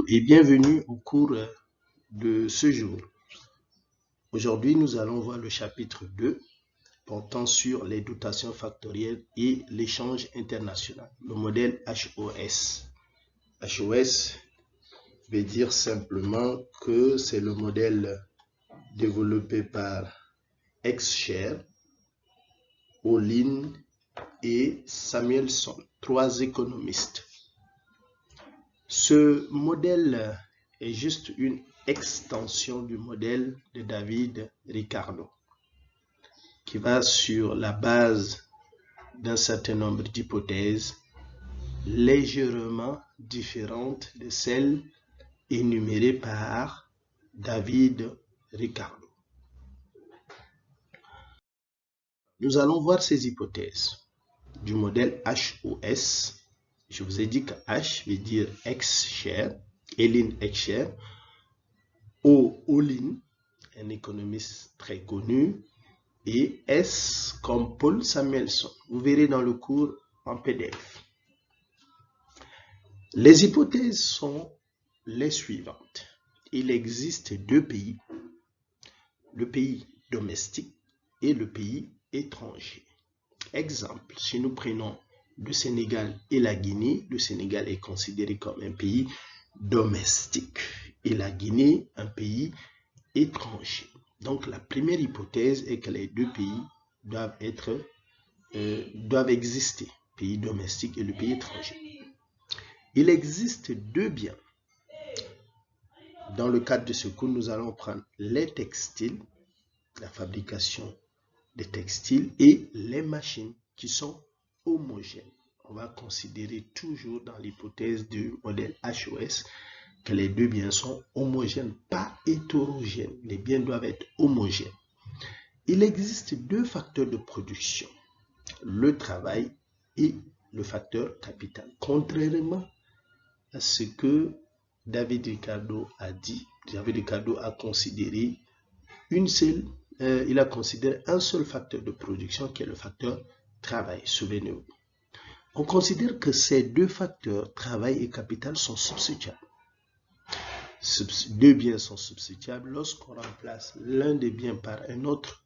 Et bienvenue au cours de ce jour. Aujourd'hui, nous allons voir le chapitre 2 portant sur les dotations factorielles et l'échange international, le modèle HOS. HOS veut dire simplement que c'est le modèle développé par X-Share, Olin et Samuelson, 3 économistes. Ce modèle est juste une extension du modèle de David Ricardo, qui va sur la base d'un certain nombre d'hypothèses légèrement différentes de celles énumérées par David Ricardo. Nous allons voir ces hypothèses du modèle HOS. Je vous ai dit que H veut dire X-Share, Elin X-Share, O, Olin, un économiste très connu, et S comme Paul Samuelson. Vous verrez dans le cours en PDF. Les hypothèses sont les suivantes. Il existe 2 pays, le pays domestique et le pays étranger. Exemple, si nous prenons le Sénégal et la Guinée, le Sénégal est considéré comme un pays domestique et la Guinée un pays étranger. Donc la première hypothèse est que les 2 pays doivent exister, pays domestique et le pays étranger. Il existe 2 biens. Dans le cadre de ce cours, nous allons prendre les textiles, la fabrication des textiles et les machines qui sont homogènes. On va considérer toujours dans l'hypothèse du modèle HOS que les 2 biens sont homogènes, pas hétérogènes. Les biens doivent être homogènes. Il existe 2 facteurs de production, le travail et le facteur capital. Contrairement à ce que David Ricardo a dit, David Ricardo a considéré il a considéré un seul facteur de production qui est le facteur travail. Souvenez-vous. On considère que ces 2 facteurs, travail et capital, sont substituables. 2 biens sont substituables lorsqu'on remplace l'un des biens par un autre,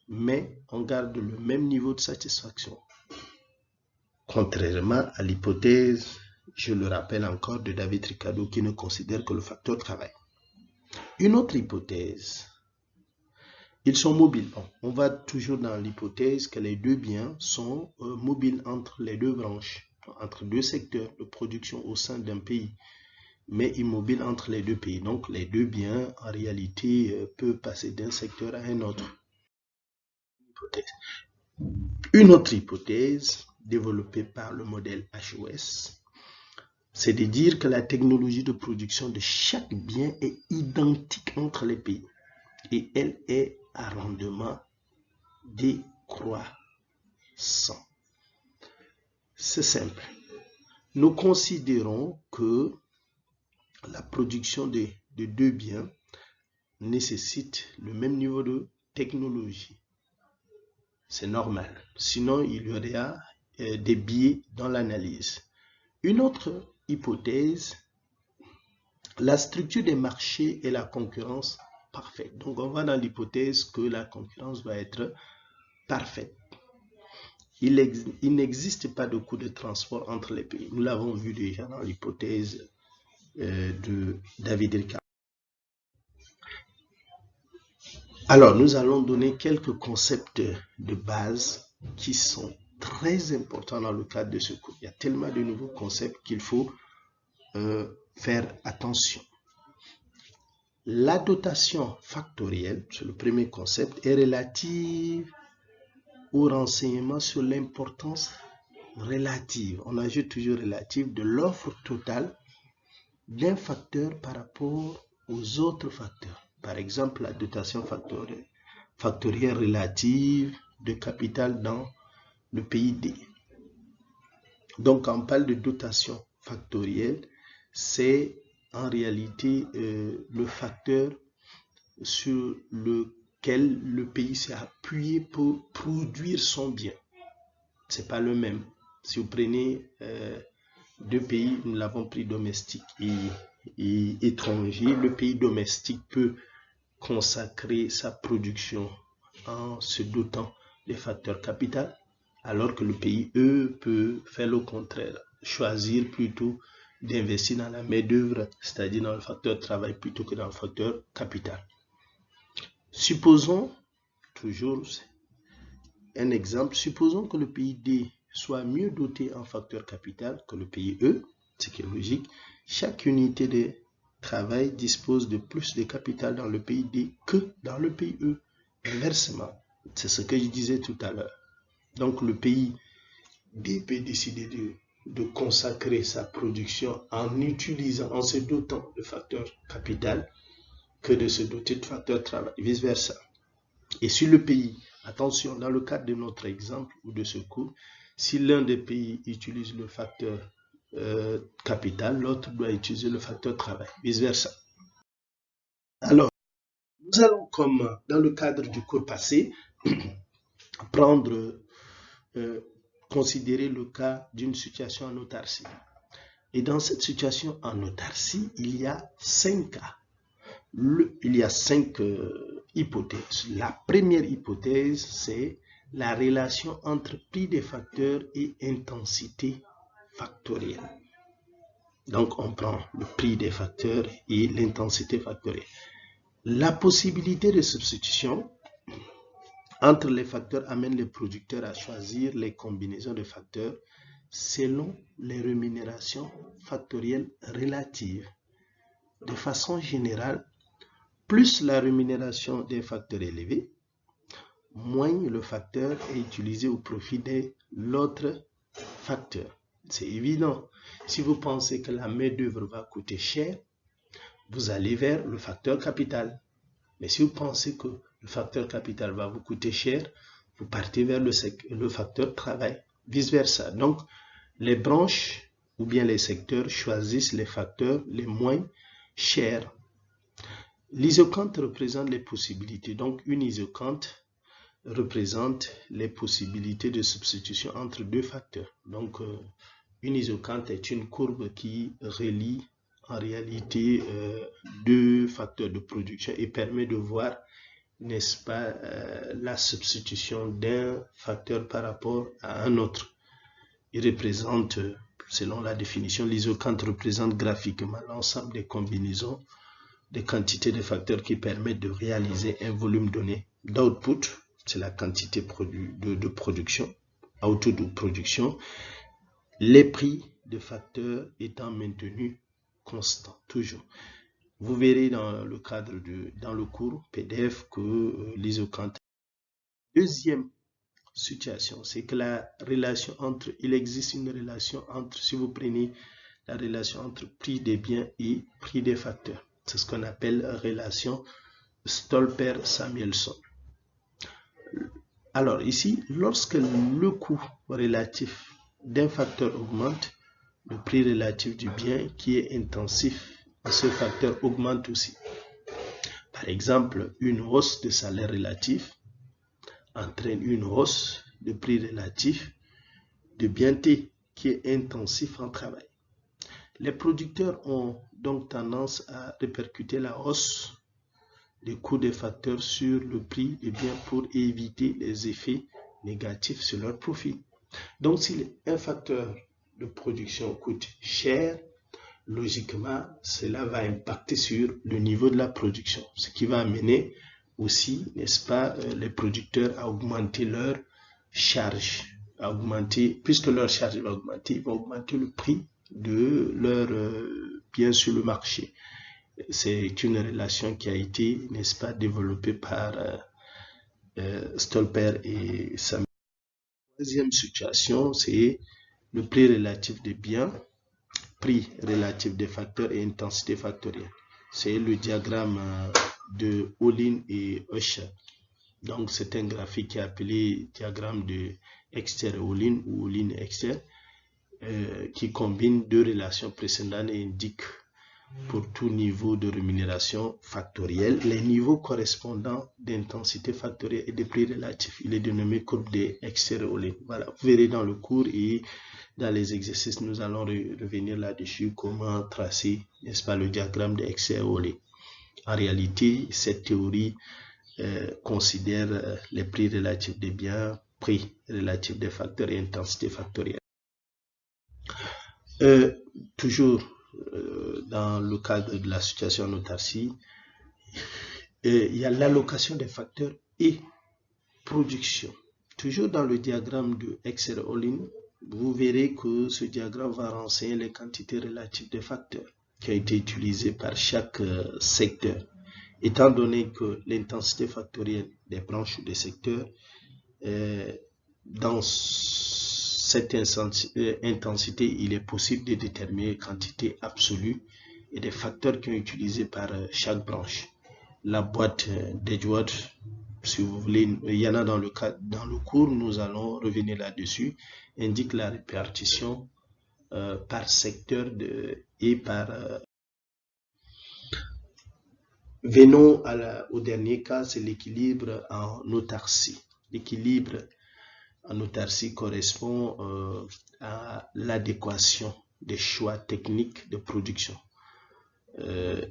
mais on garde le même niveau de satisfaction. Contrairement à l'hypothèse, je le rappelle encore, de David Ricardo qui ne considère que le facteur travail. Une autre hypothèse, ils sont mobiles. Bon, on va toujours dans l'hypothèse que les 2 biens sont mobiles entre les 2 branches, entre 2 secteurs de production au sein d'un pays, mais immobiles entre les 2 pays. Donc les 2 biens, en réalité, peuvent passer d'un secteur à un autre. Une autre hypothèse, développée par le modèle HOS, c'est de dire que la technologie de production de chaque bien est identique entre les pays et elle est à rendement décroissant. C'est simple. Nous considérons que la production de 2 biens nécessite le même niveau de technologie. C'est normal. Sinon, il y aurait des biais dans l'analyse. Une autre hypothèse, la structure des marchés et la concurrence parfaite. Donc, on va dans l'hypothèse que la concurrence va être parfaite. Il n'existe pas de coût de transport entre les pays. Nous l'avons vu déjà dans l'hypothèse de David Ricardo. Alors, nous allons donner quelques concepts de base qui sont très importants dans le cadre de ce cours. Il y a tellement de nouveaux concepts qu'il faut faire attention. La dotation factorielle, c'est le premier concept, est relative au renseignement sur l'importance relative. On ajoute toujours relative de l'offre totale d'un facteur par rapport aux autres facteurs. Par exemple, la dotation factorielle relative de capital dans le pays D. Donc, quand on parle de dotation factorielle, c'est en réalité le facteur sur lequel le pays s'est appuyé pour produire son bien. C'est pas le même. Si vous prenez deux pays, nous l'avons pris domestique et étranger. Le pays domestique peut consacrer sa production en se dotant des facteurs capitaux, alors que le pays E peut faire le contraire, choisir plutôt d'investir dans la main-d'œuvre, c'est-à-dire dans le facteur travail plutôt que dans le facteur capital. Supposons, toujours un exemple, supposons que le pays D soit mieux doté en facteur capital que le pays E, ce qui est logique. Chaque unité de travail dispose de plus de capital dans le pays D que dans le pays E. Inversement, c'est ce que je disais tout à l'heure. Donc le pays D peut décider de consacrer sa production en utilisant, en se dotant de facteur capital que de se doter de facteur travail, vice-versa. Et si le pays, attention, dans le cadre de notre exemple ou de ce cours, si l'un des pays utilise le facteur capital, l'autre doit utiliser le facteur travail, vice-versa. Alors, nous allons, comme dans le cadre du cours passé, considérer le cas d'une situation en autarcie. Et dans cette situation en autarcie, il y a 5 cas. Il y a 5 hypothèses. La première hypothèse, c'est la relation entre prix des facteurs et intensité factorielle. Donc, on prend le prix des facteurs et l'intensité factorielle. La possibilité de substitution entre les facteurs amène les producteurs à choisir les combinaisons de facteurs selon les rémunérations factorielles relatives. De façon générale, plus la rémunération des facteurs est élevée, moins le facteur est utilisé au profit de l'autre facteur. C'est évident. Si vous pensez que la main-d'œuvre va coûter cher, vous allez vers le facteur capital. Mais si vous pensez que le facteur capital va vous coûter cher, vous partez vers le facteur travail, vice-versa. Donc, les branches ou bien les secteurs choisissent les facteurs les moins chers. L'isocante représente les possibilités. Donc, une isocante représente les possibilités de substitution entre deux facteurs. Donc, une isocante est une courbe qui relie en réalité deux facteurs de production et permet de voir, n'est-ce pas, la substitution d'un facteur par rapport à un autre. Il représente, selon la définition, l'isocante représente graphiquement l'ensemble des combinaisons des quantités de facteurs qui permettent de réaliser un volume donné d'output, c'est la quantité de production, output de production, les prix de facteurs étant maintenus constants, toujours. Vous verrez dans le cadre dans le cours PDF que l'isocante. Deuxième situation, c'est que il existe une relation entre, si vous prenez la relation entre prix des biens et prix des facteurs. C'est ce qu'on appelle relation Stolper-Samuelson. Alors ici, lorsque le coût relatif d'un facteur augmente, le prix relatif du bien qui est intensif à ce facteur augmente aussi. Par exemple, une hausse de salaire relatif entraîne une hausse de prix relatif de bien T qui est intensif en travail. Les producteurs ont donc tendance à répercuter la hausse des coûts des facteurs sur le prix des biens pour éviter les effets négatifs sur leur profit. Donc, si un facteur de production coûte cher, logiquement, cela va impacter sur le niveau de la production, ce qui va amener aussi, n'est-ce pas, les producteurs à augmenter leur charge, puisque leur charge va augmenter, ils vont augmenter le prix de leurs biens sur le marché. C'est une relation qui a été, n'est-ce pas, développée par Stolper et Samuelson. La deuxième situation, c'est le prix relatif des biens, prix relatif des facteurs et intensité factorielle. C'est le diagramme de Olin et Usher. Donc, c'est un graphique qui est appelé diagramme de Exter et Olin ou Olin et Exter, qui combine deux relations précédentes et indique pour tout niveau de rémunération factorielle, les niveaux correspondants d'intensité factorielle et de prix relatif. Il est dénommé courbe des Exer-Ohlin. Voilà, vous verrez dans le cours et dans les exercices, nous allons revenir là-dessus, comment tracer, n'est-ce pas, le diagramme des Exer-Ohlin. En réalité, cette théorie considère les prix relatifs des biens, prix relatifs des facteurs et intensité factorielle. Toujours dans le cadre de la situation en autarcie, il y a l'allocation des facteurs et production. Toujours dans le diagramme de Exer-Ohlin, vous verrez que ce diagramme va renseigner les quantités relatives des facteurs qui ont été utilisés par chaque secteur. Étant donné que l'intensité factorielle des branches ou des secteurs, dans cette intensité, il est possible de déterminer quantité absolue et des facteurs qui sont utilisés par chaque branche. La boîte d'Edgeworth, si vous voulez, il y en a dans le cours, nous allons revenir là-dessus, indique la répartition par secteur et par... Venons au dernier cas, c'est l'équilibre en autarcie. L'équilibre en autarcie correspond à l'adéquation des choix techniques de production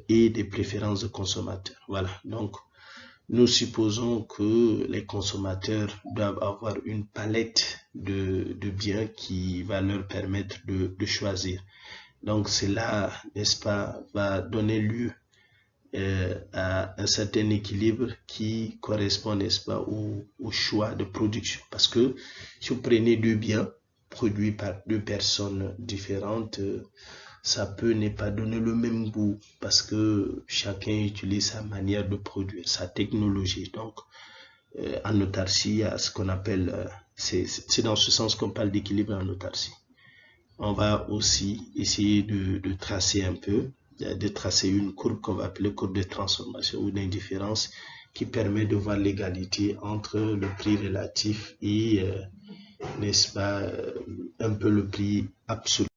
et des préférences de consommateurs. Voilà, donc nous supposons que les consommateurs doivent avoir une palette de biens qui va leur permettre de choisir. Donc cela, n'est-ce pas, va donner lieu à un certain équilibre qui correspond, n'est-ce pas, au choix de production. Parce que si vous prenez deux biens produits par deux personnes différentes, ça peut ne pas donner le même goût parce que chacun utilise sa manière de produire, sa technologie. Donc, en autarcie, il y a ce qu'on appelle, c'est dans ce sens qu'on parle d'équilibre en autarcie. On va aussi essayer de tracer un peu, de tracer une courbe qu'on va appeler courbe de transformation ou d'indifférence qui permet de voir l'égalité entre le prix relatif et, n'est-ce pas, un peu le prix absolu.